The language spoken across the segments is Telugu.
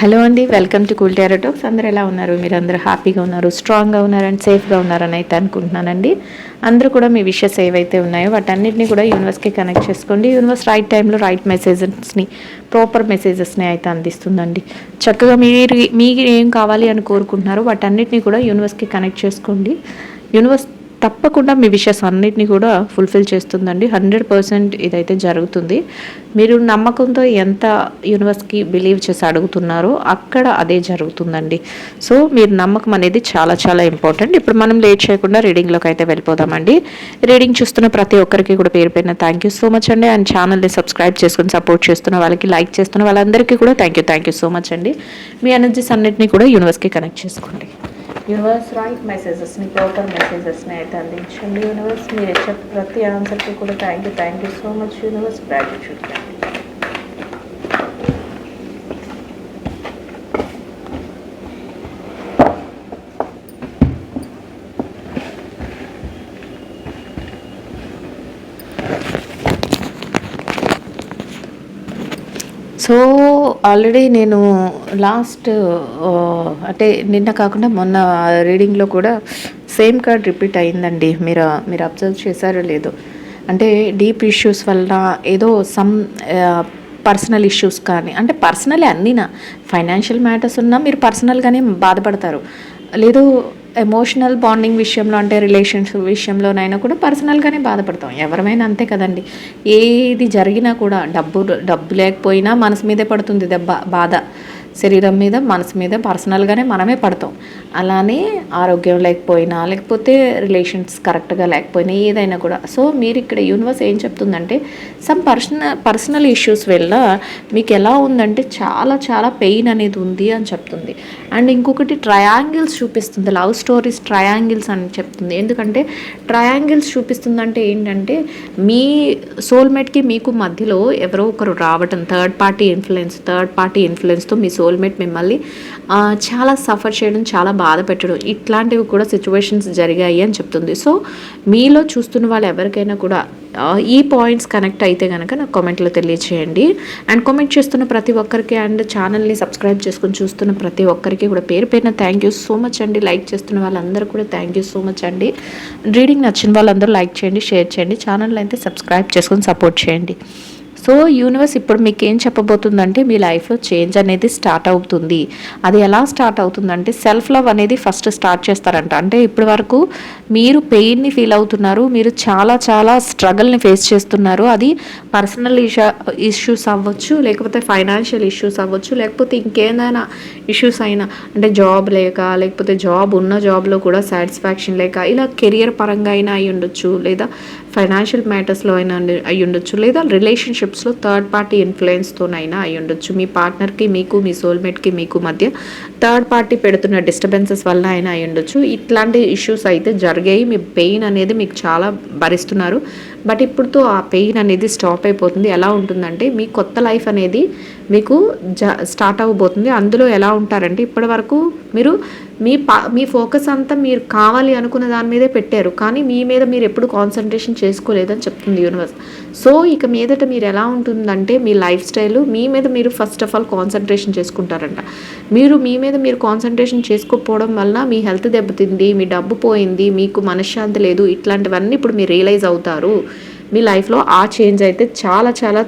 హలో అండి, welcome to cool tarot talks. అందరూ ఎలా ఉన్నారు? మీరు అందరూ హ్యాపీగా ఉన్నారు, స్ట్రాంగ్గా ఉన్నారు అండ్ సేఫ్గా ఉన్నారని అయితే అనుకుంటున్నానండి. అందరూ కూడా మీ విషెస్ ఏవైతే ఉన్నాయో వాటన్నిటిని కూడా యూనివర్స్కి కనెక్ట్ చేసుకోండి. యూనివర్స్ రైట్ టైంలో రైట్ మెసేజెస్ని, ప్రాపర్ మెసేజెస్ని అయితే అందిస్తుందండి. చక్కగా మీరు ఏం కావాలి అని కోరుకుంటున్నారో వాటన్నిటిని కూడా యూనివర్స్కి కనెక్ట్ చేసుకోండి. యూనివర్స్ తప్పకుండా మీ విషెస్ అన్నిటిని కూడా ఫుల్ఫిల్ చేస్తుందండి. 100% ఇదైతే జరుగుతుంది. మీరు నమ్మకంతో ఎంత యూనివర్స్కి బిలీవ్ చేసి అడుగుతున్నారో అక్కడ అదే జరుగుతుందండి. సో మీరు నమ్మకం అనేది చాలా చాలా ఇంపార్టెంట్. ఇప్పుడు మనం లేట్ చేయకుండా రీడింగ్లోకి అయితే వెళ్ళిపోదామండి. రీడింగ్ చూస్తున్న ప్రతి ఒక్కరికి కూడా పేరు పైన థ్యాంక్ యూ సో మచ్ అండి. అండ్ ఛానల్ని సబ్స్క్రైబ్ చేసుకుని సపోర్ట్ చేస్తున్న వాళ్ళకి, లైక్ చేస్తున్న వాళ్ళందరికీ కూడా థ్యాంక్ యూ సో మచ్ అండి. మీ ఎనర్జీస్ అన్నిటిని కూడా యూనివర్స్కి కనెక్ట్ చేసుకోండి. యూనివర్స్ రైట్ మెసేజెస్ని, ప్రాపర్ మెసేజెస్ని అయితే అందించండి. యూనివర్స్ మీరు ఇచ్చే ప్రతి ఆన్సర్కి కూడా thank you so much universe. Gratitude. So already నేను లాస్ట్ అంటే నిన్న కాకుండా మొన్న రీడింగ్లో కూడా సేమ్ కార్డ్ రిపీట్ అయిందండి. మీరు అబ్జర్వ్ చేశారో లేదో. అంటే డీప్ ఇష్యూస్ వల్ల ఏదో సమ్ పర్సనల్ ఇష్యూస్ కానీ, అంటే పర్సనలే అన్నీనా, ఫైనాన్షియల్ మ్యాటర్స్ ఉన్నా మీరు పర్సనల్గానే బాధపడతారు. లేదు ఎమోషనల్ బాండింగ్ విషయంలో, అంటే రిలేషన్షిప్ విషయంలోనైనా కూడా పర్సనల్గానే బాధపడతాం. ఎవరమైనా అంతే కదండి. ఏది జరిగినా కూడా డబ్బు లేకపోయినా మనసు మీదే పడుతుంది దెబ్బ, బాధ. శరీరం మీద, మనసు మీద పర్సనల్గానే మనమే పడతాం. అలానే ఆరోగ్యం లేకపోయినా, లేకపోతే రిలేషన్స్ కరెక్ట్గా లేకపోయినా, ఏదైనా కూడా. సో మీరు ఇక్కడ యూనివర్స్ ఏం చెప్తుందంటే సమ్ పర్సనల్ ఇష్యూస్ వల్ల మీకు ఎలా ఉందంటే చాలా చాలా పెయిన్ అనేది ఉంది అని చెప్తుంది. అండ్ ఇంకొకటి ట్రయాంగిల్స్ చూపిస్తుంది, లవ్ స్టోరీస్ ట్రయాంగిల్స్ అని చెప్తుంది. ఎందుకంటే ట్రయాంగిల్స్ చూపిస్తుందంటే ఏంటంటే మీ సోల్మేట్కి మీకు మధ్యలో ఎవరో ఒకరు రావటం, థర్డ్ పార్టీ ఇన్ఫ్లుయెన్స్తో మీ సోల్మేట్ మిమ్మల్ని చాలా సఫర్ చేయడం, చాలా బాధ పెట్టడం, ఇట్లాంటివి కూడా సిచ్యువేషన్స్ జరిగాయి అని చెప్తుంది. సో మీలో చూస్తున్న వాళ్ళు ఎవరికైనా కూడా ఈ పాయింట్స్ కనెక్ట్ అయితే కనుక నాకు కామెంట్లో తెలియచేయండి. అండ్ కామెంట్ చేస్తున్న ప్రతి ఒక్కరికి అండ్ ఛానల్ని సబ్స్క్రైబ్ చేసుకుని చూస్తున్న ప్రతి ఒక్కరికి కూడా పేరు పేరున థ్యాంక్ యూ సో మచ్ అండి. లైక్ చేస్తున్న వాళ్ళందరూ కూడా థ్యాంక్ యూ సో మచ్ అండి. రీడింగ్ నచ్చిన వాళ్ళందరూ లైక్ చేయండి, షేర్ చేయండి, ఛానల్ అయితే సబ్స్క్రైబ్ చేసుకొని సపోర్ట్ చేయండి. సో యూనివర్స్ ఇప్పుడు మీకు ఏం చెప్పబోతుందంటే మీ లైఫ్లో చేంజ్ అనేది స్టార్ట్ అవుతుంది. అది ఎలా స్టార్ట్ అవుతుందంటే సెల్ఫ్ లవ్ అనేది ఫస్ట్ స్టార్ట్ చేస్తారంట. అంటే ఇప్పటి వరకు మీరు పెయిన్ని ఫీల్ అవుతున్నారు, మీరు చాలా చాలా స్ట్రగల్ని ఫేస్ చేస్తున్నారు. అది పర్సనల్ ఇష్యూస్ అవ్వచ్చు, లేకపోతే ఫైనాన్షియల్ ఇష్యూస్ అవ్వచ్చు, లేకపోతే ఇంకేదైనా ఇష్యూస్ అయినా, అంటే జాబ్ లేక, లేకపోతే జాబ్ ఉన్న జాబ్లో కూడా సాటిస్ఫాక్షన్ లేక, ఇలా కెరియర్ పరంగా అయినా అయి ఉండొచ్చు, లేదా ఫైనాన్షియల్ మ్యాటర్స్లో అయినా అయి ఉండొచ్చు, లేదా రిలేషన్షిప్స్లో థర్డ్ పార్టీ ఇన్ఫ్లుయెన్స్తోనైనా అయి ఉండొచ్చు. మీ పార్ట్నర్కి మీకు, మీ సోల్మేట్కి మీకు మధ్య థర్డ్ పార్టీ పెడుతున్న డిస్టర్బెన్సెస్ వల్ల అయినా అయి ఉండొచ్చు. ఇట్లాంటి ఇష్యూస్ అయితే జరిగాయి. మీ పెయిన్ అనేది మీకు చాలా భరిస్తున్నారు. బట్ ఇప్పుడుతో ఆ పెయిన్ అనేది స్టాప్ అయిపోతుంది. ఎలా ఉంటుందంటే మీ కొత్త లైఫ్ అనేది మీకు స్టార్ట్ అవ్వబోతుంది. అందులో ఎలా ఉంటారంటే ఇప్పటి వరకు మీరు మీ ఫోకస్ అంతా మీరు కావాలి అనుకున్న దాని మీదే పెట్టారు, కానీ మీ మీద మీరు ఎప్పుడు కాన్సన్ట్రేషన్ చేసుకోలేదని చెప్తుంది యూనివర్స్. సో ఇక మీదట మీరు ఎలా ఉంటుందంటే మీ లైఫ్ స్టైల్ మీ మీద మీరు ఫస్ట్ ఆఫ్ ఆల్ కాన్సన్ట్రేషన్ చేసుకుంటారంట. మీ మీద మీరు కాన్సన్ట్రేషన్ చేసుకోకపోవడం వల్ల మీ హెల్త్ దెబ్బతింది, మీ డబ్బు పోయింది, మీకు మనశ్శాంతి లేదు, ఇట్లాంటివన్నీ ఇప్పుడు మీరు రియలైజ్ అవుతారు. మీ లైఫ్లో ఆ చేంజ్ అయితే చాలా చాలా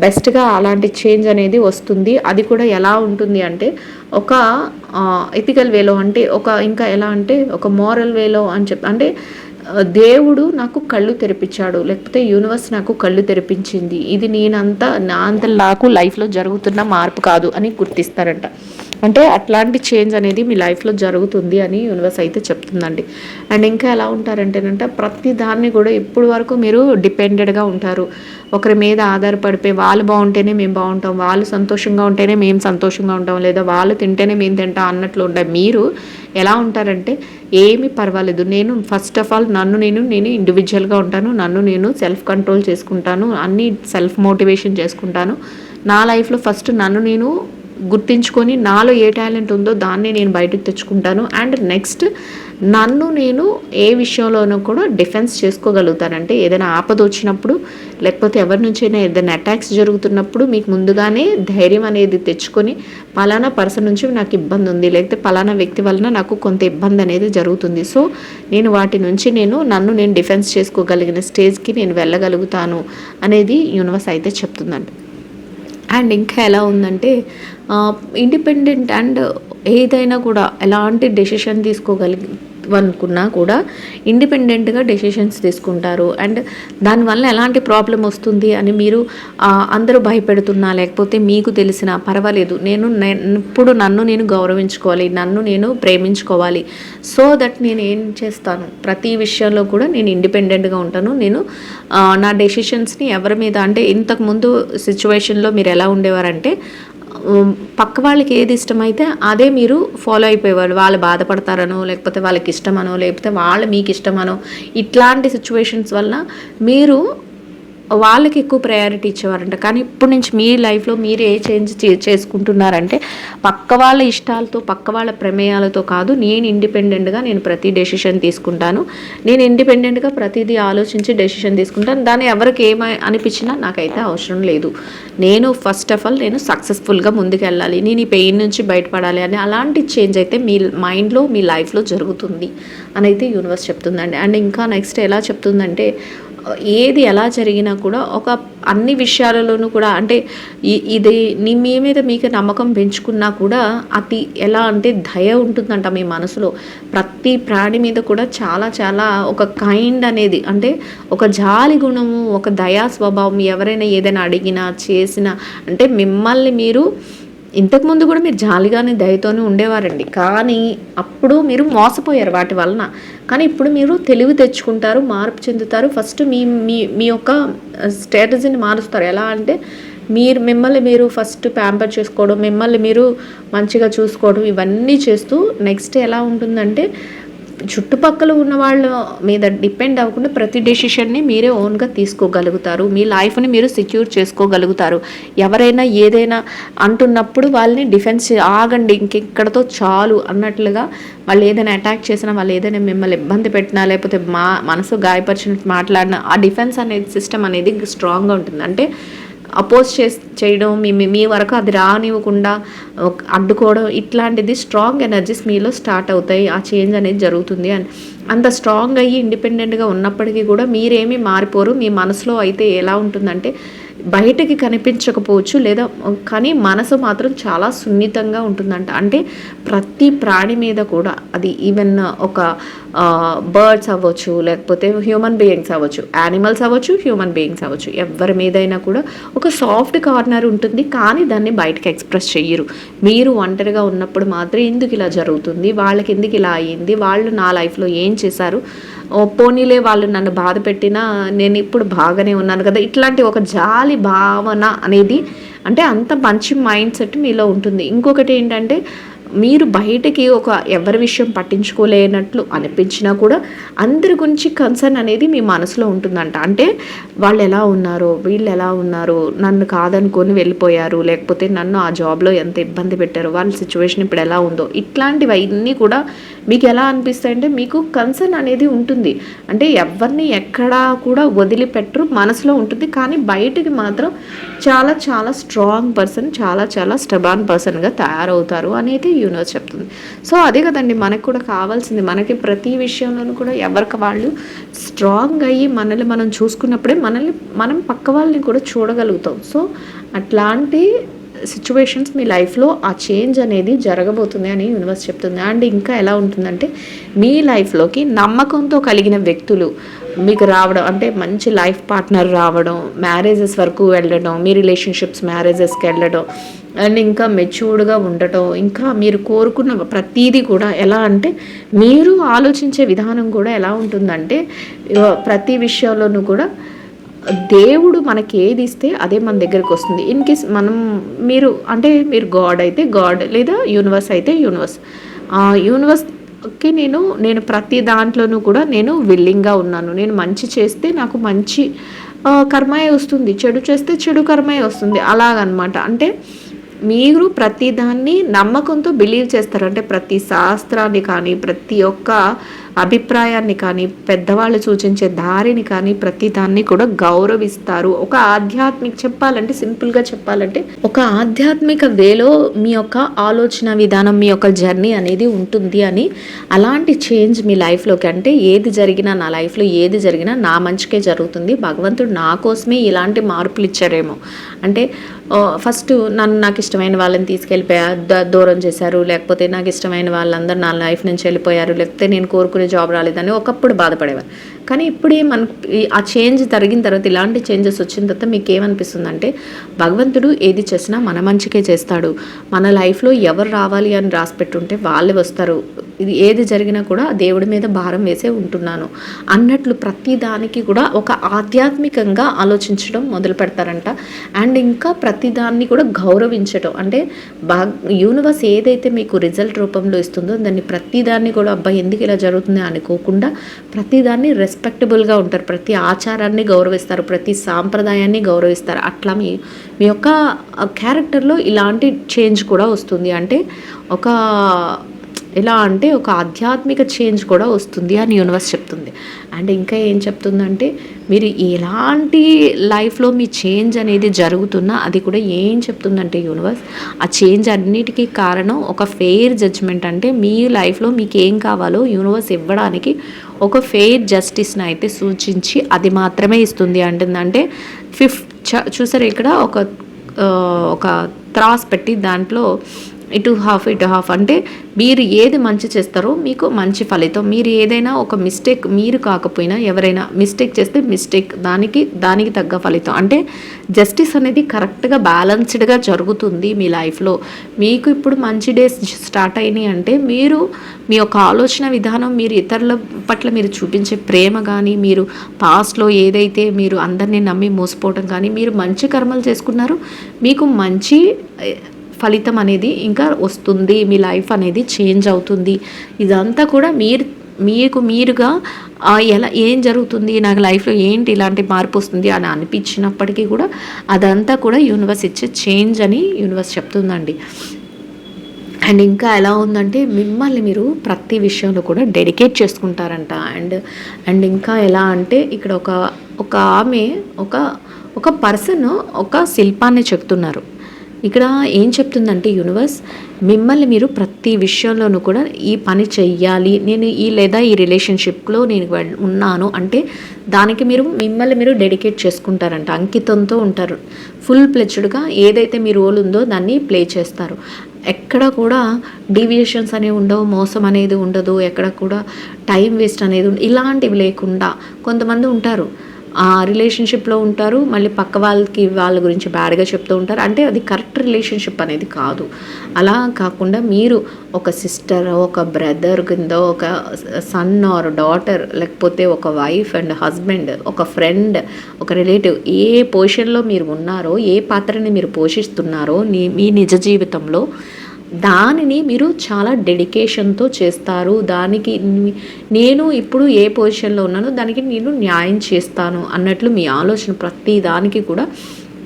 బెస్ట్గా అలాంటి చేంజ్ అనేది వస్తుంది. అది కూడా ఎలా ఉంటుంది అంటే ఒక ఎథికల్ వేలో, అంటే ఇంకా ఎలా అంటే ఒక మోరల్ వేలో అని అంటే దేవుడు నాకు కళ్ళు తెరిపించాడు, లేకపోతే యూనివర్స్ నాకు కళ్ళు తెరిపించింది, ఇది నా అంత నాకు లైఫ్లో జరుగుతున్న మార్పు కాదు అని గుర్తిస్తారంట. అంటే అట్లాంటి చేంజ్ అనేది మీ లైఫ్లో జరుగుతుంది అని యూనివర్స్ అయితే చెప్తుందండి. అండ్ ఇంకా ఎలా ఉంటారంటేనంట ప్రతి దాన్ని కూడా ఇప్పుడు వరకు మీరు డిపెండెడ్గా ఉంటారు, ఒకరి మీద ఆధారపడిపోయి వాళ్ళు బాగుంటేనే మేము బాగుంటాం, వాళ్ళు సంతోషంగా ఉంటేనే మేము సంతోషంగా ఉంటాం, లేదా వాళ్ళు తింటేనే మేము తింటాం అన్నట్లు ఉంటాయి. మీరు ఎలా ఉంటారంటే ఏమీ పర్వాలేదు, నేను ఫస్ట్ ఆఫ్ ఆల్ నేను ఇండివిజువల్గా ఉంటాను, నన్ను నేను సెల్ఫ్ కంట్రోల్ చేసుకుంటాను, అన్నీ సెల్ఫ్ మోటివేషన్ చేసుకుంటాను, నా లైఫ్లో ఫస్ట్ నన్ను నేను గుర్తించుకొని నాలో ఏ టాలెంట్ ఉందో దాన్ని నేను బయటకు తెచ్చుకుంటాను. అండ్ నెక్స్ట్ నన్ను నేను ఏ విషయంలోనూ కూడా డిఫెన్స్ చేసుకోగలుగుతానంటే ఏదైనా ఆపద వచ్చినప్పుడు, లేకపోతే ఎవరి నుంచైనా ఏదైనా అటాక్స్ జరుగుతున్నప్పుడు మీకు ముందుగానే ధైర్యం అనేది తెచ్చుకొని పలానా పర్సన్ నుంచి నాకు ఇబ్బంది ఉంది, లేకపోతే పలానా వ్యక్తి వలన నాకు కొంత ఇబ్బంది అనేది జరుగుతుంది, సో నేను వాటి నుంచి నన్ను నేను డిఫెన్స్ చేసుకోగలిగిన స్టేజ్కి నేను వెళ్ళగలుగుతాను అనేది యూనివర్స్ అయితే చెప్తుందండి. అండ్ ఇంకా ఎలా ఉందంటే ఇండిపెండెంట్ అండ్ ఏదైనా కూడా ఎలాంటి డెసిషన్ అనుకున్నా కూడా ఇండిపెండెంట్గా డెసిషన్స్ తీసుకుంటారు. అండ్ దానివల్ల ఎలాంటి ప్రాబ్లం వస్తుంది అని మీరు అందరూ భయపెడుతున్నా, లేకపోతే మీకు తెలిసిన పర్వాలేదు, ఇప్పుడు నన్ను నేను గౌరవించుకోవాలి, నన్ను నేను ప్రేమించుకోవాలి, సో దట్ నేను ఏం చేస్తాను, ప్రతి విషయంలో కూడా నేను ఇండిపెండెంట్గా ఉంటాను. నేను నా డెసిషన్స్ని ఎవరి మీద, అంటే ఇంతకుముందు సిచ్యువేషన్లో మీరు ఎలా ఉండేవారంటే పక్క వాళ్ళకి ఏది ఇష్టమైతే అదే మీరు ఫాలో అయిపోయేవాళ్ళు. వాళ్ళు బాధపడతారనో, లేకపోతే వాళ్ళకి ఇష్టమనో, లేకపోతే వాళ్ళు మీకు ఇష్టమనో, ఇట్లాంటి సిచ్యువేషన్స్ వల్ల మీరు వాళ్ళకి ఎక్కువ ప్రయారిటీ ఇచ్చేవారంట. కానీ ఇప్పటి నుంచి మీ లైఫ్లో మీరు ఏ చేంజ్ చేసుకుంటున్నారంటే పక్క వాళ్ళ ఇష్టాలతో, పక్క వాళ్ళ ప్రమేయాలతో కాదు, నేను ఇండిపెండెంట్గా నేను ప్రతి డెసిషన్ తీసుకుంటాను, నేను ఇండిపెండెంట్గా ప్రతిదీ ఆలోచించి డెసిషన్ తీసుకుంటాను, దాన్ని ఎవరికి అనిపించినా నాకైతే అవసరం లేదు, నేను ఫస్ట్ ఆఫ్ ఆల్ నేను సక్సెస్ఫుల్గా ముందుకు వెళ్ళాలి, నేను ఈ పెయిన్ నుంచి బయటపడాలి అని అలాంటి చేంజ్ అయితే మీ మైండ్లో మీ లైఫ్లో జరుగుతుంది అని అయితే యూనివర్స్ చెప్తుందండి. అండ్ ఇంకా నెక్స్ట్ ఎలా చెప్తుందంటే ఏది ఎలా జరిగినా కూడా అన్ని విషయాలలోనూ కూడా అంటే ఇది మీ మీద మీకు నమ్మకం పెంచుకున్నా కూడా అది ఎలా అంటే దయ ఉంటుందంట మీ మనసులో. ప్రతి ప్రాణి మీద కూడా చాలా చాలా ఒక కైండ్ అనేది, అంటే ఒక జాలి గుణము, ఒక దయా స్వభావం, ఎవరైనా ఏదైనా అడిగినా చేసినా, అంటే మిమ్మల్ని మీరు ఇంతకుముందు కూడా మీరు జాలిగానే దయతోనే ఉండేవారండి, కానీ అప్పుడు మీరు మోసపోయారు వాటి వలన. కానీ ఇప్పుడు మీరు తెలివి తెచ్చుకుంటారు, మార్పు చెందుతారు, ఫస్ట్ మీ యొక్క స్ట్రాటజీని మారుస్తారు. ఎలా అంటే మిమ్మల్ని మీరు ఫస్ట్ ప్యాంపర్ చేసుకోవడం, మిమ్మల్ని మీరు మంచిగా చూసుకోవడం, ఇవన్నీ చేస్తూ నెక్స్ట్ ఎలా ఉంటుందంటే చుట్టుపక్కల ఉన్న వాళ్ళ మీద డిపెండ్ అవ్వకుండా ప్రతి డెసిషన్ని మీరే ఓన్గా తీసుకోగలుగుతారు, మీ లైఫ్ని మీరు సెక్యూర్ చేసుకోగలుగుతారు. ఎవరైనా ఏదైనా అంటున్నప్పుడు వాళ్ళని డిఫెన్స్ ఆగండి, ఇంకెక్కడతో చాలు అన్నట్లుగా, వాళ్ళు ఏదైనా అటాక్ చేసినా, వాళ్ళు ఏదైనా మిమ్మల్ని ఇబ్బంది పెట్టినా, లేకపోతే మనసు గాయపరిచినట్టు మాట్లాడినా, ఆ డిఫెన్స్ అనేది సిస్టమ్ అనేది స్ట్రాంగ్గా ఉంటుంది. అంటే అపోజ్ చేయడం, మీ వరకు అది రానివ్వకుండా అడ్డుకోవడం, ఇట్లాంటిది స్ట్రాంగ్ ఎనర్జీస్ మీలో స్టార్ట్ అవుతాయి, ఆ చేంజ్ అనేది జరుగుతుంది. అని అంత స్ట్రాంగ్ అయ్యి ఇండిపెండెంట్గా ఉన్నప్పటికీ కూడా మీరేమీ మారిపోరు. మీ మనసులో అయితే ఎలా ఉంటుందంటే బయటకి కనిపించకపోవచ్చు, లేదా కానీ మనసు మాత్రం చాలా సున్నితంగా ఉంటుందంట. అంటే ప్రతి ప్రాణి మీద కూడా, అది ఈవెన్ ఒక బర్డ్స్ అవ్వచ్చు, లేకపోతే హ్యూమన్ బీయింగ్స్ అవ్వచ్చు, యానిమల్స్ అవ్వచ్చు, హ్యూమన్ బీయింగ్స్ అవ్వచ్చు, ఎవరి మీదైనా కూడా ఒక సాఫ్ట్ కార్నర్ ఉంటుంది, కానీ దాన్ని బయటకు ఎక్స్ప్రెస్ చెయ్యరు. మీరు ఒంటరిగా ఉన్నప్పుడు మాత్రం ఎందుకు ఇలా జరుగుతుంది, వాళ్ళకి ఎందుకు ఇలా అయ్యింది, వాళ్ళు నా లైఫ్లో ఏం చేశారు, పోనీలే వాళ్ళు నన్ను బాధ పెట్టినా నేను ఇప్పుడు బాగానే ఉన్నాను కదా, ఇట్లాంటి ఒక జాలి భావన అనేది, అంటే అంత మంచి మైండ్ సెట్ మీలో ఉంటుంది. ఇంకొకటి ఏంటంటే మీరు బయటకి ఎవరి విషయం పట్టించుకోలేనట్లు అనిపించినా కూడా అందరి గురించి కన్సర్న్ అనేది మీ మనసులో ఉంటుందంట. అంటే వాళ్ళు ఎలా ఉన్నారో, వీళ్ళు ఎలా ఉన్నారో, నన్ను కాదనుకొని వెళ్ళిపోయారు, లేకపోతే నన్ను ఆ జాబ్లో ఎంత ఇబ్బంది పెట్టారు, వాళ్ళ సిచ్యువేషన్ ఇప్పుడు ఎలా ఉందో, ఇట్లాంటివన్నీ కూడా మీకు ఎలా అనిపిస్తాయంటే మీకు కన్సర్న్ అనేది ఉంటుంది. అంటే ఎవరిని ఎక్కడా కూడా వదిలిపెట్టరు, మనసులో ఉంటుంది, కానీ బయటికి మాత్రం చాలా చాలా స్ట్రాంగ్ పర్సన్, చాలా చాలా స్టబాన్ పర్సన్గా తయారవుతారు అనేది యూనివర్స్ చెప్తుంది. సో అదే కదండి మనకు కూడా కావాల్సింది. మనకి ప్రతి విషయంలోనూ కూడా ఎవరికి వాళ్ళు స్ట్రాంగ్ అయ్యి మనల్ని మనం చూసుకున్నప్పుడే మనం పక్క వాళ్ళని కూడా చూడగలుగుతాం. సో అట్లాంటి సిచ్యువేషన్స్ మీ లైఫ్లో ఆ చేంజ్ అనేది జరగబోతుంది అని యూనివర్స్ చెప్తుంది. అండ్ ఇంకా ఎలా ఉంటుందంటే మీ లైఫ్లోకి నమ్మకంతో కలిగిన వ్యక్తులు మీకు రావడం, అంటే మంచి లైఫ్ పార్ట్నర్ రావడం, మ్యారేజెస్ వరకు వెళ్ళడం, మీ రిలేషన్షిప్స్ మ్యారేజెస్కి వెళ్ళడం, అండ్ ఇంకా మెచ్యూర్డ్గా ఉండటం, ఇంకా మీరు కోరుకున్న ప్రతీదీ కూడా ఎలా అంటే మీరు ఆలోచించే విధానం కూడా ఎలా ఉంటుందంటే ప్రతి విషయంలోనూ కూడా దేవుడు మనకి ఏది ఇస్తే అదే మన దగ్గరికి వస్తుంది. ఇన్ కేస్ మీరు గాడ్ అయితే గాడ్, లేదా యూనివర్స్ అయితే యూనివర్స్. యూనివర్స్కి నేను ప్రతి దాంట్లోనూ కూడా నేను విల్లింగ్గా ఉన్నాను. నేను మంచి చేస్తే నాకు మంచి కర్మయే వస్తుంది, చెడు చేస్తే చెడు కర్మయే వస్తుంది, అలాగనమాట. అంటే మీరు ప్రతిదాన్ని నమ్మకంతో బిలీవ్ చేస్తారు. అంటే ప్రతి శాస్త్రాన్ని కానీ, ప్రతి ఒక్క అభిప్రాయాన్ని కానీ, పెద్దవాళ్ళు సూచించే దారిని కానీ ప్రతి దాన్ని కూడా గౌరవిస్తారు. ఒక ఆధ్యాత్మిక చెప్పాలంటే, సింపుల్గా చెప్పాలంటే ఒక ఆధ్యాత్మిక వేలో మీ యొక్క ఆలోచన విధానం, మీ యొక్క జర్నీ అనేది ఉంటుంది అని. అలాంటి చేంజ్ మీ లైఫ్లోకి, అంటే ఏది జరిగినా నా లైఫ్లో ఏది జరిగినా నా మంచికే జరుగుతుంది, భగవంతుడు నా కోసమే ఇలాంటి మార్పులు ఇచ్చారేమో. అంటే ఫస్ట్ నాకు ఇష్టమైన వాళ్ళని తీసుకెళ్ళిపోయా దూరం చేశారు, లేకపోతే నాకు ఇష్టమైన వాళ్ళందరూ నా లైఫ్ నుంచి వెళ్ళిపోయారు, లేకపోతే నేను కోరుకునే జాబ్ రాలేదని ఒకప్పుడు బాధపడేవారు. కానీ ఇప్పుడే మనకు ఆ చేంజ్ జరిగిన తర్వాత, ఇలాంటి చేంజెస్ వచ్చిన తర్వాత మీకు ఏమనిపిస్తుంది అంటే, భగవంతుడు ఏది చేసినా మన మంచికే చేస్తాడు. మన లైఫ్లో ఎవరు రావాలి అని రాసి పెట్టుంటే వాళ్ళే వస్తారు. ఇది ఏది జరిగినా కూడా దేవుడి మీద భారం వేసే ఉంటున్నాను అన్నట్లు ప్రతి దానికి కూడా ఒక ఆధ్యాత్మికంగా ఆలోచించడం మొదలు పెడతారంట. అండ్ ఇంకా ప్రతిదాన్ని కూడా గౌరవించటం, అంటే యూనివర్స్ ఏదైతే మీకు రిజల్ట్ రూపంలో ఇస్తుందో దాన్ని ప్రతిదాన్ని కూడా అబ్బాయి ఎందుకు ఇలా జరుగుతుంది అనుకోకుండా ప్రతిదాన్ని రెస్పెక్టబుల్గా ఉంటారు, ప్రతి ఆచారాన్ని గౌరవిస్తారు, ప్రతి సాంప్రదాయాన్ని గౌరవిస్తారు. అట్లా మీ యొక్క క్యారెక్టర్లో ఇలాంటి చేంజ్ కూడా వస్తుంది. అంటే ఒక ఎలా అంటే ఒక ఆధ్యాత్మిక చేంజ్ కూడా వస్తుంది అని యూనివర్స్ చెప్తుంది. అండ్ ఇంకా ఏం చెప్తుందంటే, మీరు ఎలాంటి లైఫ్లో మీ చేంజ్ అనేది జరుగుతున్నా అది కూడా ఏం చెప్తుందంటే యూనివర్స్, ఆ చేంజ్ అన్నిటికీ కారణం ఒక ఫెయిర్ జడ్జ్మెంట్. అంటే మీ లైఫ్లో మీకు ఏం కావాలో యూనివర్స్ ఇవ్వడానికి ఒక ఫెయిర్ జస్టిస్ని అయితే సూచించి అది మాత్రమే ఇస్తుంది అంటుందంటే. చూసారు ఇక్కడ ఒక త్రాస్ పెట్టి దాంట్లో ఇటు హాఫ్ అంటే మీరు ఏది మంచి చేస్తారో మీకు మంచి ఫలితం. మీరు ఏదైనా ఒక మిస్టేక్, మీరు కాకపోయినా ఎవరైనా మిస్టేక్ చేస్తే మిస్టేక్ దానికి తగ్గ ఫలితం. అంటే జస్టిస్ అనేది కరెక్ట్గా బ్యాలెన్స్డ్గా జరుగుతుంది మీ లైఫ్లో. మీకు ఇప్పుడు మంచి డేస్ స్టార్ట్ అయినాయి అంటే మీరు మీ యొక్క ఆలోచన విధానం, మీరు ఇతరుల పట్ల మీరు చూపించే ప్రేమ కానీ, మీరు పాస్ట్లో ఏదైతే మీరు అందరినీ నమ్మి మోసపోవడం కానీ, మీరు మంచి కర్మలు చేసుకున్నారు, మీకు మంచి ఫలితం అనేది ఇంకా వస్తుంది, మీ లైఫ్ అనేది చేంజ్ అవుతుంది. ఇదంతా కూడా మీరుగా ఎలా ఏం జరుగుతుంది నాకు లైఫ్లో, ఏంటి ఇలాంటి మార్పు వస్తుంది అని అనిపించినప్పటికీ కూడా అదంతా కూడా యూనివర్స్ ఇచ్చే చేంజ్ అని యూనివర్స్ చెప్తుందండి. అండ్ ఇంకా ఎలా ఉందంటే, మిమ్మల్ని మీరు ప్రతి విషయంలో కూడా డెడికేట్ చేసుకుంటారంట. అండ్ ఇంకా ఎలా అంటే, ఇక్కడ ఒక ఆమె ఒక పర్సన్ ఒక శిల్పాన్ని చెప్తున్నారు. ఇక్కడ ఏం చెప్తుందంటే యూనివర్స్, మిమ్మల్ని మీరు ప్రతి విషయంలోనూ కూడా ఈ పని చెయ్యాలి, నేను లేదా ఈ రిలేషన్షిప్లో నేను ఉన్నాను అంటే దానికి మిమ్మల్ని మీరు డెడికేట్ చేసుకుంటారంట, అంకితంతో ఉంటారు. ఫుల్ ప్లెజ్డ్గా ఏదైతే మీ రోల్ ఉందో దాన్ని ప్లే చేస్తారు. ఎక్కడ కూడా డీవియేషన్స్ అనేవి ఉండవు, మోసం అనేది ఉండదు, ఎక్కడ కూడా టైం వేస్ట్ అనేది ఇలాంటివి లేకుండా. కొంతమంది ఉంటారు ఆ రిలేషన్షిప్లో ఉంటారు, మళ్ళీ పక్క వాళ్ళ గురించి బ్యాడ్గా చెప్తూ ఉంటారు. అంటే అది కరెక్ట్ రిలేషన్షిప్ అనేది కాదు. అలా కాకుండా మీరు ఒక సిస్టర్, ఒక బ్రదర్ కింద, ఒక సన్ ఆర్ డాటర్, లేకపోతే ఒక వైఫ్ అండ్ హస్బెండ్, ఒక ఫ్రెండ్, ఒక రిలేటివ్, ఏ పొజిషన్లో మీరు ఉన్నారో, ఏ పాత్రని మీరు పోషిస్తున్నారో మీ నిజ జీవితంలో, దానిని మీరు చాలా డెడికేషన్తో చేస్తారు. దానికి నేను ఇప్పుడు ఏ పొజిషన్లో ఉన్నానో దానికి నేను న్యాయం చేస్తాను అన్నట్లు మీ ఆలోచన ప్రతి దానికి కూడా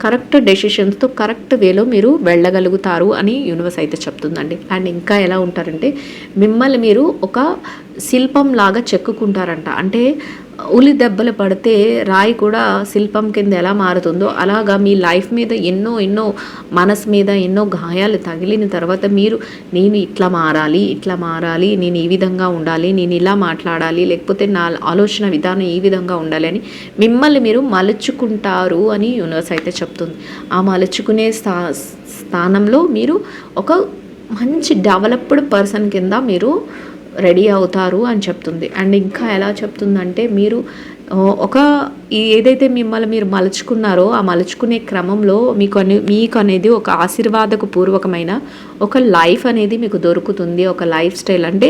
కరెక్ట్ డెసిషన్స్తో కరెక్ట్ వేలో మీరు వెళ్ళగలుగుతారు అని యూనివర్స్ అయితే చెప్తుందండి. అండ్ ఇంకా ఎలా ఉంటారంటే, మిమ్మల్ని మీరు ఒక శిల్పం లాగా చెక్కుకుంటారంట. అంటే ఉలి దెబ్బలు పడితే రాయి కూడా శిల్పం కింద ఎలా మారుతుందో అలాగా మీ లైఫ్ మీద ఎన్నో మనసు మీద ఎన్నో గాయాలు తగిలిన తర్వాత నేను ఇట్లా మారాలి, నేను ఈ విధంగా ఉండాలి, నేను ఇలా మాట్లాడాలి, లేకపోతే నా ఆలోచన విధానం ఈ విధంగా ఉండాలి అని మిమ్మల్ని మీరు మలుచుకుంటారు అని యూనివర్స్ అయితే చెప్తుంది. ఆ మలుచుకునే స్థానంలో మీరు ఒక మంచి డెవలప్డ్ పర్సన్ కింద మీరు రెడీ అవుతారు అని చెప్తుంది. అండ్ ఇంకా ఎలా చెప్తుందంటే, మీరు ఏదైతే మిమ్మల్ని మీరు మలుచుకున్నారో ఆ మలుచుకునే క్రమంలో మీకు అనేది ఒక ఆశీర్వాదకు పూర్వకమైన ఒక లైఫ్ అనేది మీకు దొరుకుతుంది. ఒక లైఫ్ స్టైల్ అంటే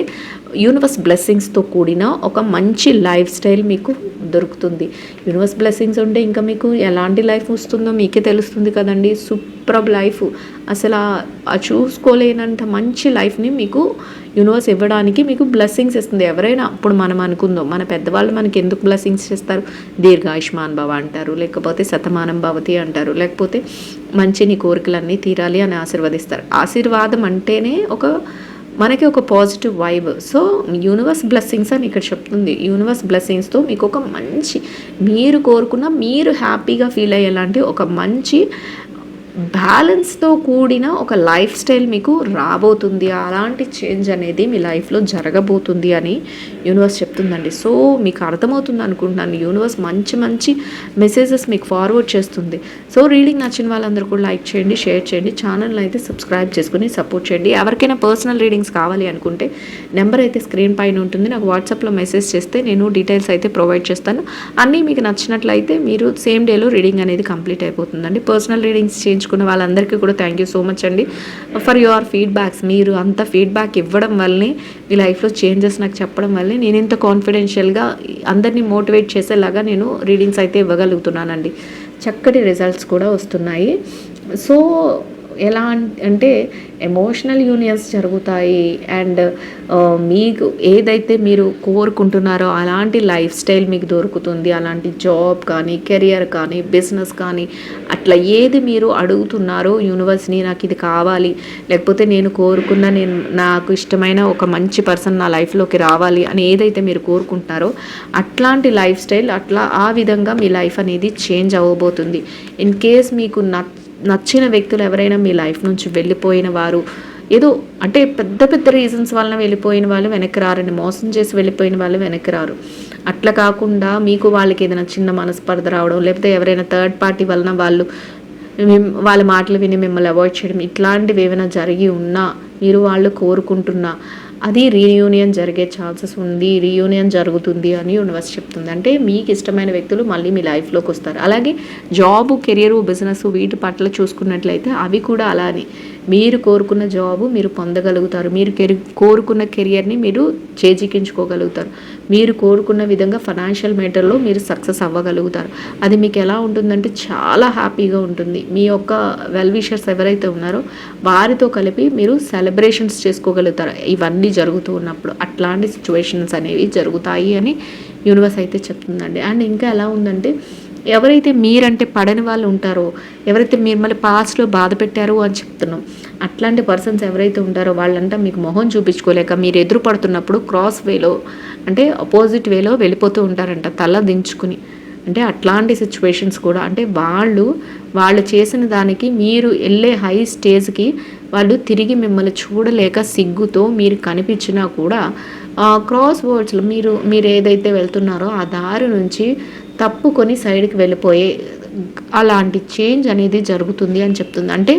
యూనివర్స్ బ్లెస్సింగ్స్తో కూడిన ఒక మంచి లైఫ్ స్టైల్ మీకు దొరుకుతుంది. యూనివర్స్ బ్లెస్సింగ్స్ ఉంటే ఇంకా మీకు ఎలాంటి లైఫ్ వస్తుందో మీకే తెలుస్తుంది కదండి. సూపర్ లైఫ్, అసలు చూసుకోలేనంత మంచి లైఫ్ని మీకు యూనివర్స్ ఇవ్వడానికి మీకు బ్లెస్సింగ్స్ ఇస్తుంది. ఎవరైనా ఇప్పుడు మనం అనుకుందాం, మన పెద్దవాళ్ళు మనకి ఎందుకు బ్లెస్సింగ్స్ చేస్తారు? దీర్ఘాయుష్మాన్ భవ అంటారు, లేకపోతే శతమానం భవతి అంటారు, లేకపోతే మంచి నీ కోరికలన్నీ తీరాలి అని ఆశీర్వదిస్తారు. ఆశీర్వాదం అంటేనే మనకి ఒక positive vibe. So universe blessings అని ఇక్కడ చెప్తుంది. యూనివర్స్ బ్లెస్సింగ్స్తో మీకు ఒక మంచి, మీరు కోరుకున్న, మీరు హ్యాపీగా ఫీల్ అయ్యేలాంటి ఒక మంచి బ్యాలెన్స్తో కూడిన ఒక లైఫ్ స్టైల్ మీకు రాబోతుంది. అలాంటి చేంజ్ అనేది మీ లైఫ్లో జరగబోతుంది అని యూనివర్స్ చెప్తుందండి. సో మీకు అర్థమవుతుంది అనుకుంటున్నాను. యూనివర్స్ మంచి మంచి మెసేజెస్ మీకు ఫార్వర్డ్ చేస్తుంది. సో రీడింగ్ నచ్చిన వాళ్ళందరూ కూడా లైక్ చేయండి, షేర్ చేయండి, ఛానల్ అయితే సబ్స్క్రైబ్ చేసుకుని సపోర్ట్ చేయండి. ఎవరికైనా పర్సనల్ రీడింగ్స్ కావాలి అనుకుంటే నెంబర్ అయితే స్క్రీన్ పైన ఉంటుంది. నాకు వాట్సాప్లో మెసేజ్ చేస్తే నేను డీటెయిల్స్ అయితే ప్రొవైడ్ చేస్తాను. అన్నీ మీకు నచ్చినట్లయితే మీరు సేమ్ డేలో రీడింగ్ అనేది కంప్లీట్ అయిపోతుందండి. పర్సనల్ రీడింగ్స్ చేయించుకున్న వాళ్ళందరికీ కూడా థ్యాంక్ యూ సో మచ్ అండి ఫర్ యువర్ ఫీడ్బ్యాక్స్. మీరు అంత ఫీడ్బ్యాక్ ఇవ్వడం వల్లనే, మీ లైఫ్లో చేంజెస్ నాకు చెప్పడం వల్లే నేను ఇంత కాన్ఫిడెన్షియల్గా అందరినీ మోటివేట్ చేసేలాగా నేను రీడింగ్స్ అయితే ఇవ్వగలుగుతున్నానండి. చక్కటి రిజల్ట్స్ కూడా వస్తున్నాయి. సో ఎలా అంటే ఎమోషనల్ యూనియన్స్ జరుగుతాయి. అండ్ మీకు ఏదైతే మీరు కోరుకుంటున్నారో అలాంటి లైఫ్ స్టైల్ మీకు దొరుకుతుంది. అలాంటి జాబ్ కానీ, కెరియర్ కానీ, బిజినెస్ కానీ, అట్లా ఏది మీరు అడుగుతున్నారో యూనివర్స్ని, నాకు ఇది కావాలి, లేకపోతే నేను కోరుకున్న, నాకు ఇష్టమైన ఒక మంచి పర్సన్ నా లైఫ్లోకి రావాలి అని ఏదైతే మీరు కోరుకుంటున్నారో అట్లాంటి లైఫ్ స్టైల్, అట్లా ఆ విధంగా మీ లైఫ్ అనేది చేంజ్ అవ్వబోతుంది. ఇన్ కేస్ మీకు నచ్చిన వ్యక్తులు ఎవరైనా మీ లైఫ్ నుంచి వెళ్ళిపోయిన వారు, ఏదో అంటే పెద్ద పెద్ద రీజన్స్ వలన వెళ్ళిపోయిన వాళ్ళు వెనక్కి రారండి. మోసం చేసి వెళ్ళిపోయిన వాళ్ళు వెనక్కి రారు. అట్లా కాకుండా మీకు వాళ్ళకి ఏదైనా చిన్న మనస్పర్ధ రావడం, లేకపోతే ఎవరైనా థర్డ్ పార్టీ వలన వాళ్ళ మాటలు విని మిమ్మల్ని అవాయిడ్ చేయడం, ఇట్లాంటివి ఏమైనా జరిగి ఉన్నా, మీరు వాళ్ళు కోరుకుంటున్నా, అది రీయూనియన్ జరిగే ఛాన్సెస్ ఉంది, రీయూనియన్ జరుగుతుంది అని యూనివర్స్ చెప్తుంది. అంటే మీకు ఇష్టమైన వ్యక్తులు మళ్ళీ మీ లైఫ్లోకి వస్తారు. అలాగే జాబు, కెరియరు, బిజినెస్ వీటి పట్ల చూసుకున్నట్లయితే అవి కూడా అలానే మీరు కోరుకున్న జాబు మీరు పొందగలుగుతారు. మీరు కోరుకున్న కెరియర్ని మీరు చేజిక్కించుకోగలుగుతారు. మీరు కోరుకున్న విధంగా ఫైనాన్షియల్ మ్యాటర్లో మీరు సక్సెస్ అవ్వగలుగుతారు. అది మీకు ఎలా ఉంటుందంటే చాలా హ్యాపీగా ఉంటుంది. మీ యొక్క వెల్ విషర్స్ ఎవరైతే ఉన్నారో వారితో కలిపి మీరు సెలబ్రేషన్స్ చేసుకోగలుగుతారు ఇవన్నీ జరుగుతూ ఉన్నప్పుడు. అట్లాంటి సిచ్యువేషన్స్ అనేవి జరుగుతాయి అని యూనివర్స్ అయితే చెప్తుందండి. అండ్ ఇంకా ఎలా ఉందంటే, ఎవరైతే మీరంటే పడని వాళ్ళు ఉంటారో, ఎవరైతే మీరు మళ్ళీ పాస్ట్లో బాధ పెట్టారో అని చెప్తున్నాం, అట్లాంటి పర్సన్స్ ఎవరైతే ఉంటారో వాళ్ళంతా మీకు మొహం చూపించుకోలేక మీరు ఎదురు పడుతున్నప్పుడు క్రాస్ వేలో, అంటే అపోజిట్ వేలో వెళ్ళిపోతూ ఉంటారంట తల దించుకుని. అంటే అట్లాంటి సిచ్యువేషన్స్ కూడా, అంటే వాళ్ళు చేసిన దానికి మీరు వెళ్ళే హై స్టేజ్కి వాళ్ళు తిరిగి మిమ్మల్ని చూడలేక సిగ్గుతో మీరు కనిపించినా కూడా క్రాస్ వర్డ్స్లో మీరు ఏదైతే వెళ్తున్నారో ఆ దారి నుంచి తప్పుకొని సైడ్కి వెళ్ళిపోయే అలాంటి చేంజ్ అనేది జరుగుతుంది అని చెప్తుంది. అంటే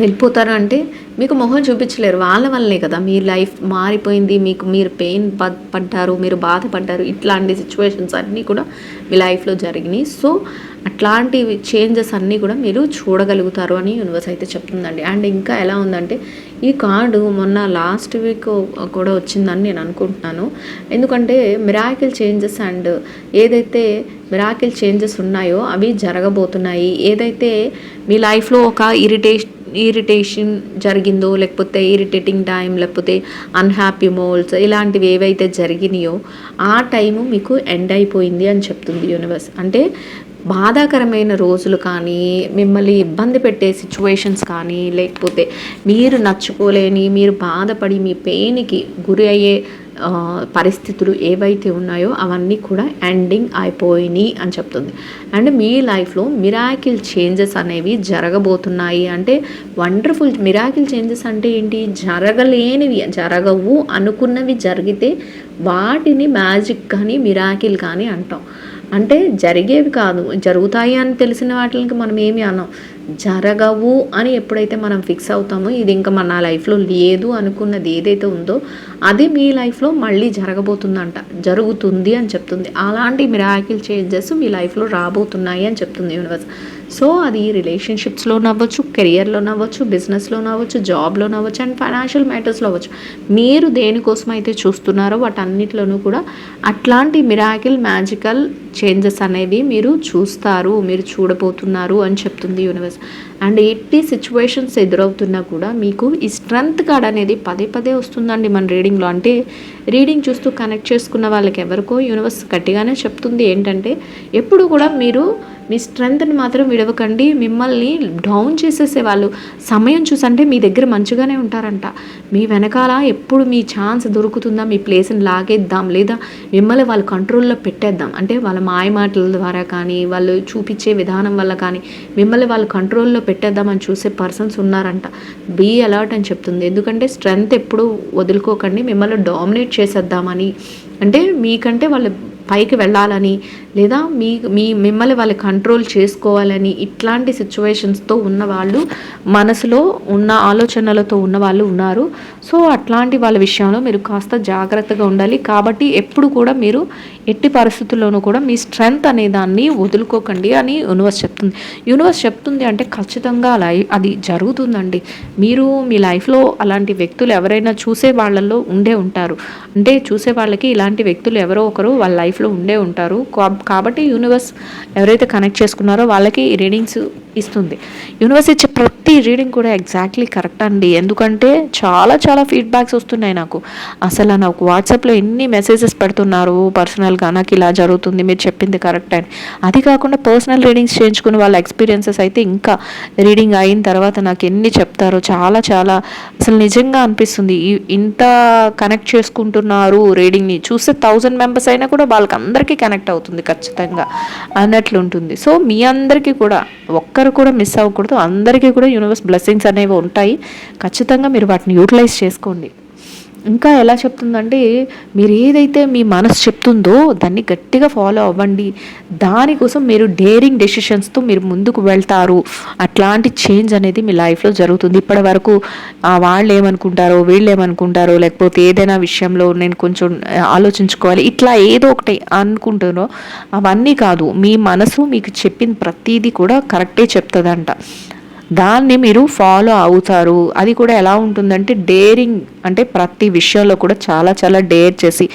వెళ్ళిపోతారు అంటే మీకు మొహం చూపించలేరు, వాళ్ళ వల్లనే కదా మీ లైఫ్ మారిపోయింది, మీరు పెయిన్ పడ్డారు, మీరు బాధపడ్డారు. ఇట్లాంటి సిచ్యువేషన్స్ అన్నీ కూడా మీ లైఫ్లో జరిగినాయి. సో అట్లాంటి చేంజెస్ అన్నీ కూడా మీరు చూడగలుగుతారు అని యూనివర్స్ అయితే చెప్తుందండి. అండ్ ఇంకా ఎలా ఉందంటే, ఈ కార్డు మొన్న లాస్ట్ వీక్ కూడా వచ్చిందని నేను అనుకుంటున్నాను. ఎందుకంటే మిరాకిల్ చేంజెస్ అండ్ ఏదైతే మిరాకిల్ చేంజెస్ ఉన్నాయో అవి జరగబోతున్నాయి. ఏదైతే మీ లైఫ్లో ఒక ఇరిటేషన్ జరిగిందో, లేకపోతే ఇరిటేటింగ్ టైం, లేకపోతే అన్హ్యాపీ మోల్స్, ఇలాంటివి ఏవైతే జరిగినాయో ఆ టైము మీకు ఎండ్ అయిపోయింది అని చెప్తుంది యూనివర్స్. అంటే బాధాకరమైన రోజులు కానీ, మిమ్మల్ని ఇబ్బంది పెట్టే సిచ్యువేషన్స్ కానీ, లేకపోతే మీరు నచ్చుకోలేని, మీరు బాధపడి మీ పెయిన్కి గురి అయ్యే పరిస్థితులు ఏవైతే ఉన్నాయో అవన్నీ కూడా ఎండింగ్ అయిపోయినాయి అని చెప్తుంది. అండ్ మీ లైఫ్లో మిరాకిల్ చేంజెస్ అనేవి జరగబోతున్నాయి. అంటే వండర్ఫుల్ మిరాకిల్ చేంజెస్ అంటే ఏంటి? జరగవు అనుకున్నవి జరిగితే వాటిని మ్యాజిక్ కానీ మిరాకిల్ కానీ అంటాం. అంటే జరిగేవి కాదు, జరుగుతాయి అని తెలిసిన వాటికి మనం ఏమి అన్నాం. జరగవు అని ఎప్పుడైతే మనం ఫిక్స్ అవుతామో, ఇది ఇంకా మన లైఫ్లో లేదు అనుకున్నది ఏదైతే ఉందో అది మీ లైఫ్లో మళ్ళీ జరుగుతుంది అని చెప్తుంది. అలాంటి మిరాకిల్ చేంజెస్ మీ లైఫ్లో రాబోతున్నాయి అని చెప్తుంది యూనివర్స్. సో అది రిలేషన్షిప్స్లో అవ్వచ్చు, కెరియర్లో అవ్వచ్చు, బిజినెస్లో అవ్వచ్చు, జాబ్లో అవ్వచ్చు అండ్ ఫైనాన్షియల్ మ్యాటర్స్లో అవ్వచ్చు. మీరు దేనికోసం అయితే చూస్తున్నారో వాటన్నిటిలోనూ కూడా అట్లాంటి మిరాకిల్ మ్యాజికల్ చేంజెస్ అనేవి మీరు చూస్తారు, మీరు చూడబోతున్నారు అని చెప్తుంది యూనివర్స్. అండ్ ఎట్టి సిచ్యువేషన్స్ ఎదురవుతున్నా కూడా మీకు ఈ స్ట్రెంగ్త్ కార్డ్ అనేది పదే పదే వస్తుందండి మన రీడింగ్లో. అంటే రీడింగ్ చూస్తూ కనెక్ట్ చేసుకున్న వాళ్ళకి ఎవరికో యూనివర్స్ గట్టిగానే చెప్తుంది ఏంటంటే, ఎప్పుడు కూడా మీరు మీ స్ట్రెంగ్త్ని మాత్రం విడవకండి. మిమ్మల్ని డౌన్ చేసేసే వాళ్ళు సమయం చూసంటే మీ దగ్గర మంచిగానే ఉంటారంట. మీ వెనకాల ఎప్పుడు మీ ఛాన్స్ దొరుకుతుందా, మీ ప్లేస్ని లాగేద్దాం, లేదా మిమ్మల్ని వాళ్ళ కంట్రోల్లో పెట్టేద్దాం, అంటే వాళ్ళ మాయ మాటల ద్వారా కానీ, వాళ్ళు చూపించే విధానం వల్ల కానీ మిమ్మల్ని వాళ్ళు కంట్రోల్లో పెట్టేద్దామని చూసే పర్సన్స్ ఉన్నారంట. బీ అలర్ట్ అని చెప్తుంది. ఎందుకంటే స్ట్రెంగ్త్ ఎప్పుడు వదులుకోకండి, మిమ్మల్ని డామినేట్ చేసేద్దామని, అంటే మీకంటే వాళ్ళు పైకి వెళ్ళాలని, లేదా మిమ్మల్ని వాళ్ళు కంట్రోల్ చేసుకోవాలని ఇట్లాంటి సిచ్యువేషన్స్తో ఉన్న వాళ్ళు, మనసులో ఉన్న ఆలోచనలతో ఉన్న వాళ్ళు ఉన్నారు. సో అట్లాంటి వాళ్ళ విషయంలో మీరు కాస్త జాగ్రత్తగా ఉండాలి. కాబట్టి ఎప్పుడు కూడా మీరు ఎట్టి పరిస్థితుల్లోనూ కూడా మీ స్ట్రెంగ్త్ అనే దాన్ని వదులుకోకండి అని యూనివర్స్ చెప్తుంది. యూనివర్స్ చెప్తుంది అంటే ఖచ్చితంగా అలా అది జరుగుతుందండి. మీరు మీ లైఫ్లో అలాంటి వ్యక్తులు ఎవరైనా చూసే వాళ్ళల్లో ఉండే ఉంటారు. అంటే చూసే వాళ్ళకి ఇలాంటి వ్యక్తులు ఎవరో ఒకరు వాళ్ళ లైఫ్లో ఉండే ఉంటారు. కాబట్టి యూనివర్స్ ఎవరైతే కనెక్ట్ చేసుకున్నారో వాళ్ళకి రీడింగ్స్ ఇస్తుంది. యూనివర్స్ ఇచ్చే ప్రతి రీడింగ్ కూడా ఎగ్జాక్ట్లీ కరెక్ట్ అండి. ఎందుకంటే చాలా చాలా ఫీడ్బ్యాక్స్ వస్తున్నాయి నాకు. అసలు నాకు వాట్సాప్లో ఎన్ని మెసేజెస్ పెడుతున్నారు పర్సనల్గా, నాకు ఇలా జరుగుతుంది, మీరు చెప్పింది కరెక్ట్ అని. అది కాకుండా పర్సనల్ రీడింగ్స్ చేయించుకున్న వాళ్ళ ఎక్స్పీరియన్సెస్ అయితే ఇంకా రీడింగ్ అయిన తర్వాత నాకు ఎన్ని చెప్తారో చాలా చాలా అసలు నిజంగా అనిపిస్తుంది. ఇంత కనెక్ట్ చేసుకుంటున్నారు రీడింగ్ని చూస్తే 1000 మెంబర్స్ అయినా కూడా వాళ్ళకి అందరికీ కనెక్ట్ అవుతుంది ఖచ్చితంగా అన్నట్లు ఉంటుంది. సో మీ అందరికీ కూడా ఒక్కరు కూడా మిస్ అవ్వకూడదు. అందరికీ కూడా యూనివర్స్ బ్లెస్సింగ్స్ అనేవి ఉంటాయి. ఖచ్చితంగా మీరు వాటిని యూటిలైజ్ చేసుకోండి. ఇంకా ఎలా చెప్తుందంటే, మీరు ఏదైతే మీ మనసు చెప్తుందో దాన్ని గట్టిగా ఫాలో అవ్వండి. దానికోసం మీరు డేరింగ్ డెసిషన్స్తో మీరు ముందుకు వెళ్తారు. అట్లాంటి చేంజ్ అనేది మీ లైఫ్లో జరుగుతుంది. ఇప్పటి వరకు వాళ్ళు ఏమనుకుంటారో, వీళ్ళు ఏమనుకుంటారో, లేకపోతే ఏదైనా విషయంలో నేను కొంచెం ఆలోచించుకోవాలి, ఇట్లా ఏదో ఒకటి అనుకుంటారో అవన్నీ కాదు. మీ మనసు మీకు చెప్పిన ప్రతిదీ కూడా కరెక్టే చెప్తుందంట. దాన్ని మీరు ఫాలో అవుతారు. అది కూడా ఎలా ఉంటుందంటే డేరింగ్, అంటే ప్రతి విషయంలో కూడా చాలా చాలా డేర్ చేసి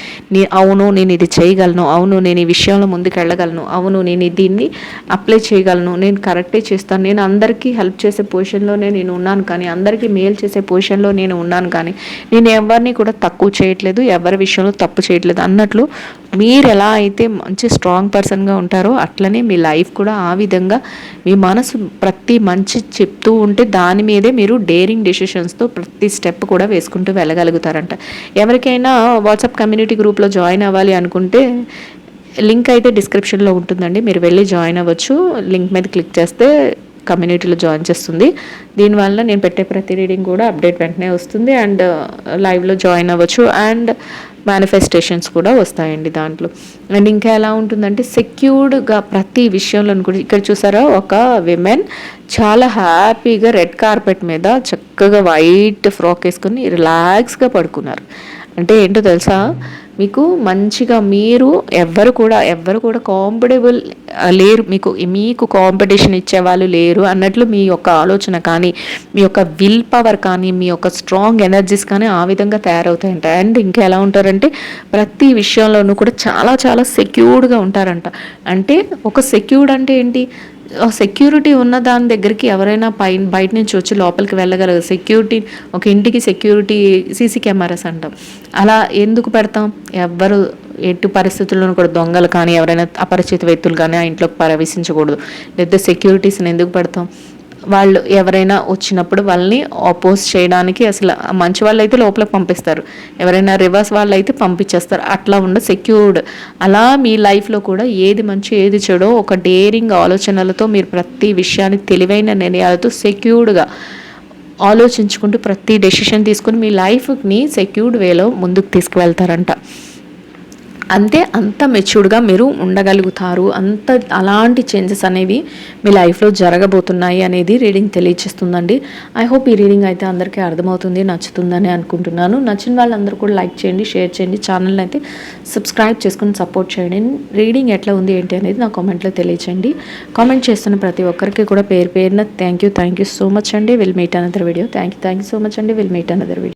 అవును నేను ఇది చేయగలను, అవును నేను ఈ విషయంలో ముందుకు వెళ్ళగలను, అవును నేను దీన్ని అప్లై చేయగలను, నేను కరెక్టే చేస్తాను, నేను అందరికీ హెల్ప్ చేసే పొజిషన్లో నేను ఉన్నాను, కానీ అందరికీ మేలు చేసే పొజిషన్లో నేను ఉన్నాను, కానీ నేను ఎవరిని కూడా తక్కువ చేయట్లేదు, ఎవరి విషయంలో తప్పు చేయట్లేదు అన్నట్లు మీరు ఎలా అయితే మంచి స్ట్రాంగ్ పర్సన్గా ఉంటారో అట్లనే మీ లైఫ్ కూడా ఆ విధంగా మీ మనసు ప్రతి మంచి చెప్తూ ఉంటే దాని మీదే మీరు డేరింగ్ డెసిషన్స్తో ప్రతి స్టెప్ కూడా వేసుకుంటూ వెళ్ళగలుగుతారంట. ఎవరికైనా వాట్సాప్ కమ్యూనిటీ గ్రూప్లో జాయిన్ అవ్వాలి అనుకుంటే లింక్ అయితే డిస్క్రిప్షన్లో ఉంటుందండి, మీరు వెళ్ళి జాయిన్ అవ్వచ్చు. లింక్ మీద క్లిక్ చేస్తే కమ్యూనిటీలో జాయిన్ చేస్తుంది. దీనివల్ల నేను పెట్టే ప్రతి రీడింగ్ కూడా అప్డేట్ వెంటనే వస్తుంది. అండ్ లైవ్లో జాయిన్ అవ్వచ్చు. అండ్ మేనిఫెస్టేషన్స్ కూడా వస్తాయండి దాంట్లో. అండ్ ఇంకా ఎలా ఉంటుందంటే సెక్యూర్డ్గా ప్రతి విషయంలో కూడా, ఇక్కడ చూసారా ఒక విమెన్ చాలా హ్యాపీగా రెడ్ కార్పెట్ మీద చక్కగా వైట్ ఫ్రాక్ వేసుకొని రిలాక్స్గా పడుకున్నారు. అంటే ఏంటో తెలుసా, మీకు మంచిగా మీరు ఎవ్వరు కూడా కాంపిటబుల్ లేరు, మీకు కాంపిటీషన్ ఇచ్చేవాళ్ళు లేరు అన్నట్లు మీ యొక్క ఆలోచన కానీ, మీ యొక్క విల్ పవర్ కానీ, మీ యొక్క స్ట్రాంగ్ ఎనర్జీస్ కానీ ఆ విధంగా తయారవుతాయంట. అండ్ ఇంకా ఎలా ఉంటారంటే ప్రతి విషయంలోనూ కూడా చాలా చాలా సెక్యూర్డ్గా ఉంటారంట. అంటే ఒక సెక్యూర్డ్ అంటే ఏంటి, సెక్యూరిటీ ఉన్న దాని దగ్గరికి ఎవరైనా బయట నుంచి వచ్చి లోపలికి వెళ్ళగలరు. సెక్యూరిటీ, ఒక ఇంటికి సెక్యూరిటీ సీసీ కెమెరాస్ అంటాం. అలా ఎందుకు పెడతాం, ఎవ్వరు ఎటు పరిస్థితుల్లోనూ కూడా దొంగలు కానీ ఎవరైనా అపరిచిత వ్యక్తులు కానీ ఆ ఇంట్లోకి ప్రవేశించకూడదు. లేదా సెక్యూరిటీస్ని ఎందుకు పెడతాం, వాళ్ళు ఎవరైనా వచ్చినప్పుడు వాళ్ళని అపోజ్ చేయడానికి. అసలు మంచి వాళ్ళు అయితే లోపలికి పంపిస్తారు, ఎవరైనా రివర్స్ వాళ్ళు అయితే పంపించేస్తారు. అట్లా ఉండ సెక్యూర్డ్. అలా మీ లైఫ్లో కూడా ఏది మంచి ఏది చెడో ఒక డేరింగ్ ఆలోచనలతో మీరు ప్రతి విషయాన్ని తెలివైన నిర్ణయాలతో సెక్యూర్డ్గా ఆలోచించుకుంటూ ప్రతి డెసిషన్ తీసుకుని మీ లైఫ్ని సెక్యూర్డ్ వేలో ముందుకు తీసుకువెళ్తారంట. అంత మెచ్యూర్డ్గా మీరు ఉండగలుగుతారు. అలాంటి చేంజెస్ అనేవి మీ లైఫ్లో జరగబోతున్నాయి అనేది రీడింగ్ తెలియచేస్తుందండి. ఐ హోప్ ఈ రీడింగ్ అయితే అందరికీ అర్థమవుతుంది, నచ్చుతుందని అనుకుంటున్నాను. నచ్చిన వాళ్ళందరూ కూడా లైక్ చేయండి, షేర్ చేయండి, ఛానల్ని అయితే సబ్స్క్రైబ్ చేసుకుని సపోర్ట్ చేయండి. రీడింగ్ ఎట్లా ఉంది ఏంటి అనేది నా కామెంట్లో తెలియచేయండి. కామెంట్ చేస్తున్న ప్రతి ఒక్కరికి కూడా పేరున థ్యాంక్ యూ సో మచ్ అండి. Will meet another video. Thank you so much అండి. Will meet another video.